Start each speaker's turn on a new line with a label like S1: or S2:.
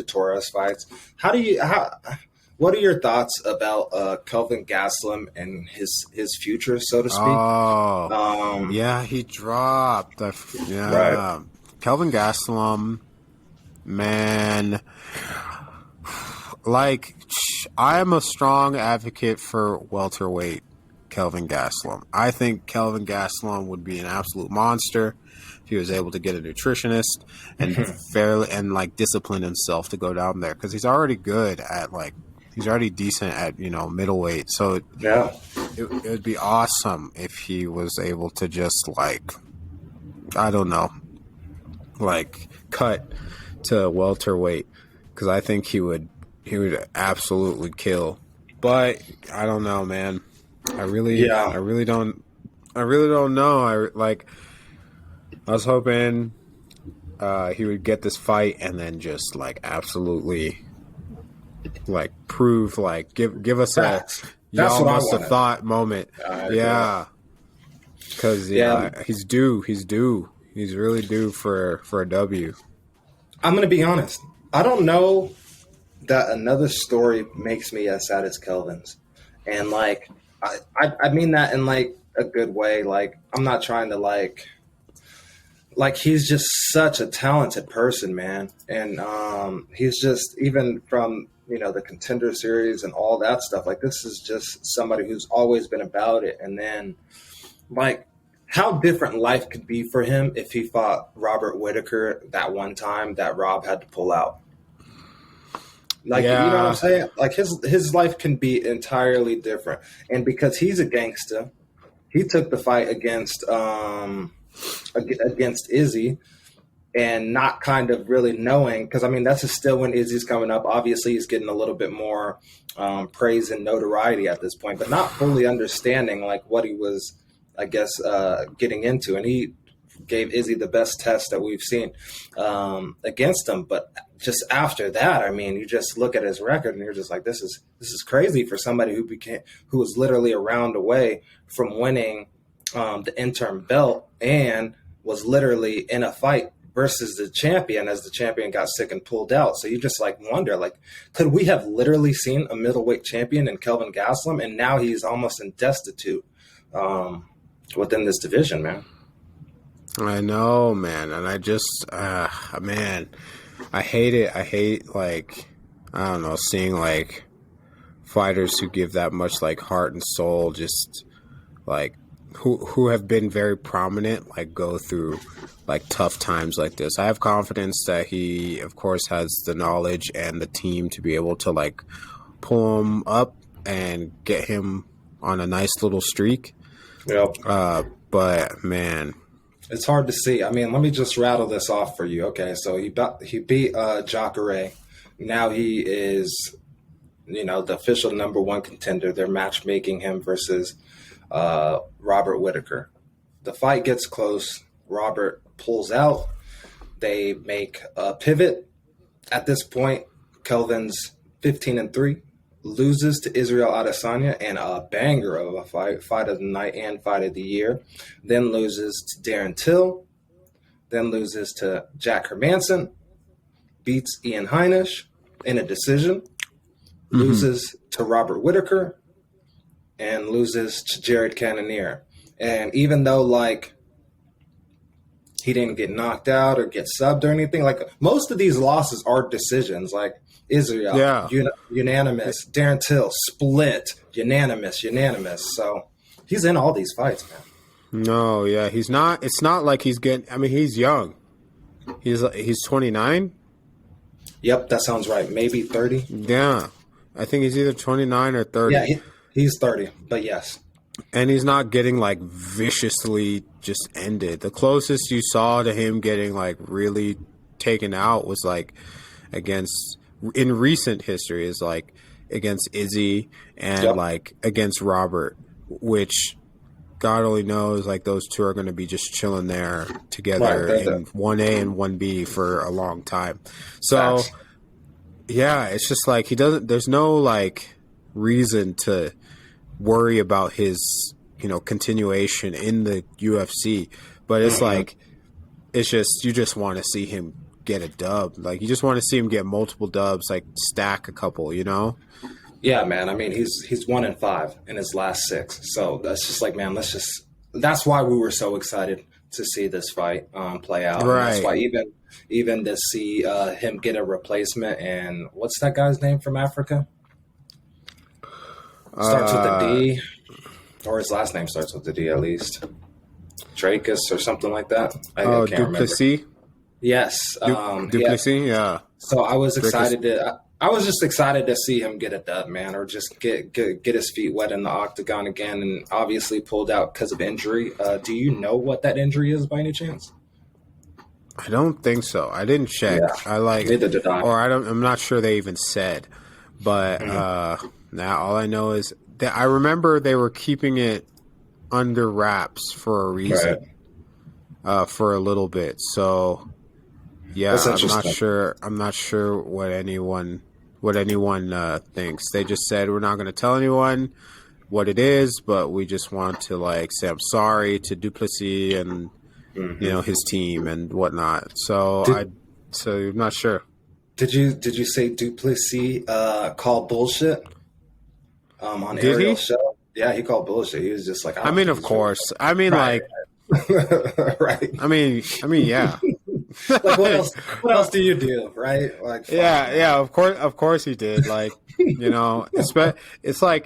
S1: Torres fights. What are your thoughts about Kelvin Gastelum and his future, so to speak?
S2: Yeah, he dropped.
S1: Right.
S2: Kelvin Gastelum, man. Like, I am a strong advocate for welterweight Kelvin Gastelum. I think Kelvin Gastelum would be an absolute monster if he was able to get a nutritionist and like discipline himself to go down there, because he's already good at he's already decent at middleweight. So
S1: Yeah.
S2: it would be awesome if he was able to just I don't know, cut to welterweight, because I think he would absolutely kill. But I don't know, man. I really don't know. I was hoping he would get this fight and then just absolutely prove, give us
S1: That's
S2: y'all
S1: what I
S2: must have
S1: wanted.
S2: thought moment. Yeah. Because he's due. He's really due for a W.
S1: I'm going to be honest. I don't know that another story makes me as sad as Kelvin's. And I mean that in a good way. I'm not trying to he's just such a talented person, man. And he's just, even from, the Contender Series and all that stuff, this is just somebody who's always been about it. And then how different life could be for him if he fought Robert Whitaker that one time that Rob had to pull out. You know what I'm saying? His life can be entirely different. And because he's a gangster, he took the fight against Izzy, and not kind of really knowing, because that's still when Izzy's coming up. Obviously, he's getting a little bit more praise and notoriety at this point, but not fully understanding what he was, I guess, getting into. And he gave Izzy the best test that we've seen against him. But just after that, you just look at his record and you're just like, this is crazy for somebody who was literally a round away from winning the interim belt and was literally in a fight versus the champion, as the champion got sick and pulled out. So you just wonder, could we have literally seen a middleweight champion in Kelvin Gastelum, and now he's almost in destitute within this division, man.
S2: I know, man. And I just, man, I hate it. I hate, I don't know, seeing, fighters who give that much, heart and soul, just, who have been very prominent, go through, tough times like this. I have confidence that he, of course, has the knowledge and the team to be able to, pull him up and get him on a nice little streak.
S1: Yep.
S2: But, man,
S1: it's hard to see. Let me just rattle this off for you. Okay, so he beat Jacare. Now he is, the official number one contender. They're matchmaking him versus Robert Whitaker. The fight gets close. Robert pulls out. They make a pivot. At this point, Kelvin's 15-3. Loses to Israel Adesanya, and a banger of a fight of the night and fight of the year. Then loses to Darren Till. Then loses to Jack Hermanson. Beats Ian Heinisch in a decision. Mm-hmm. Loses to Robert Whitaker. And loses to Jared Cannonier. And even though, he didn't get knocked out or get subbed or anything, most of these losses are decisions, Israel, unanimous. Darren Till, split, unanimous. So he's in all these fights, man.
S2: No, yeah, he's not. It's not like he's getting. He's young. He's 29.
S1: Yep, that sounds right. Maybe 30.
S2: Yeah, I think he's either 29 or 30.
S1: Yeah, he's 30. But yes,
S2: and he's not getting viciously just ended. The closest you saw to him getting really taken out was against. In recent history is against Izzy and against Robert, which God only knows those two are going to be just chilling there together in 1A and 1B for a long time. So yeah, it's just he doesn't, there's no reason to worry about his, continuation in the UFC, but it's it's just, you just want to see him get a dub. Like, you just want to see him get multiple dubs, like stack a couple, you know?
S1: Yeah, man. I mean, he's 1-5 in his last 6. So that's just like, man, that's why we were so excited to see this fight play out.
S2: Right.
S1: And that's why even to see him get a replacement. And what's that guy's name from Africa? Starts with a D, or his last name starts with a D at least. Dracus or something like that. I can't
S2: Duplessis?
S1: remember. Yes.
S2: Duplessis, yeah.
S1: So I was excited I was just excited to see him get a dub, man, or just get his feet wet in the octagon again, and obviously pulled out because of injury. Do you know what that injury is by any chance?
S2: I don't think so. I didn't check.
S1: Yeah, neither did I.
S2: Or I'm not sure they even said. But now all I know is that I remember they were keeping it under wraps for a reason, for a little bit. So yeah, I'm not sure what anyone thinks. They just said we're not going to tell anyone what it is, but we just want to like say I'm sorry to Duplessis and his team and whatnot. So I'm not sure.
S1: Did you say Duplessis called bullshit on
S2: Did
S1: Ariel's
S2: he?
S1: show? Yeah, he called bullshit. He was just like,
S2: I mean, of course. I mean,
S1: right. Right.
S2: I mean, yeah.
S1: Like, what else do you do, right? Like,
S2: yeah, of course he did. Like, it's like